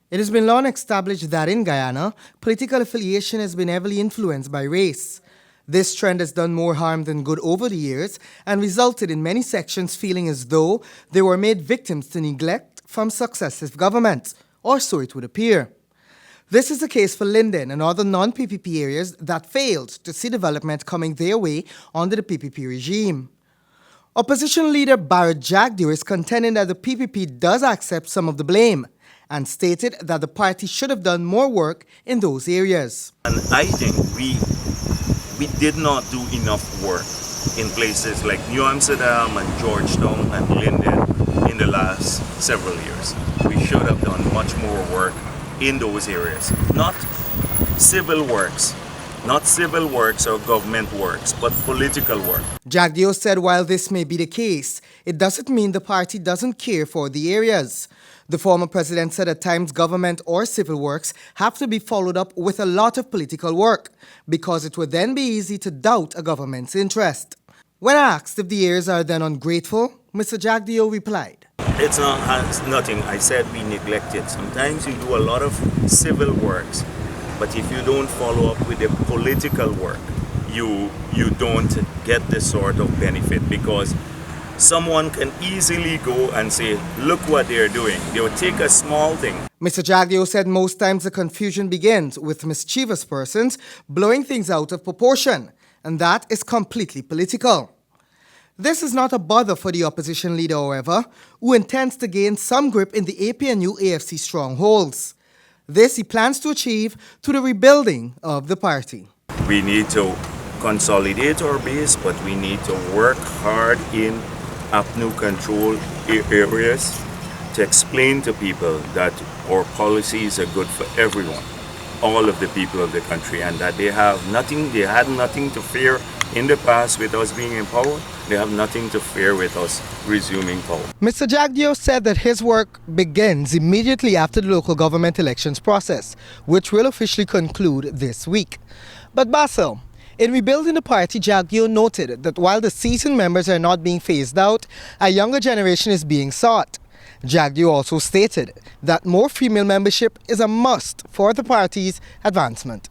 It has been long established that in Guyana, political affiliation has been heavily influenced by race. This trend has done more harm than good over the years and resulted in many sections feeling as though they were made victims to neglect from successive governments, or so it would appear. This is the case for Linden and other non-PPP areas that failed to see development coming their way under the PPP regime. Opposition leader BRYAN Jagdeo is contending that the PPP does accept some of the blame and stated that the party should have done more work in those areas. And I think we did not do enough work in places like New Amsterdam and Georgetown and Linden in the last several years. We should have done much more work in those areas. Not civil works or government works, but political work. Jagdeo said while this may be the case, it doesn't mean the party doesn't care for the areas. The former president said at times government or civil works have to be followed up with a lot of political work because it would then be easy to doubt a government's interest. When asked if the areas are then ungrateful, Mr. Jagdeo replied, It's nothing. I said we neglect it. Sometimes you do a lot of civil works, but if you don't follow up with the political work, you don't get this sort of benefit because someone can easily go and say, look what they're doing. They will take a small thing. Mr. Jagdeo said most times the confusion begins with mischievous persons blowing things out of proportion, and that is completely political. This is not a bother for the opposition leader, however, who intends to gain some grip in the Apnu+Afc Strongholds. This he plans to achieve through the rebuilding of the party. We need to consolidate our base, but we need to work hard in Apnu control areas to explain to people that our policies are good for everyone, all of the people of the country, and that they had nothing to fear in the past with us being in power. They have nothing to fear with us resuming power. Mr. Jagdeo said that his work begins immediately after the local government elections process, which will officially conclude this week. But Basil, in rebuilding the party, Jagdeo noted that while the seasoned members are not being phased out, a younger generation is being sought. Jagdeo also stated that more female membership is a must for the party's advancement.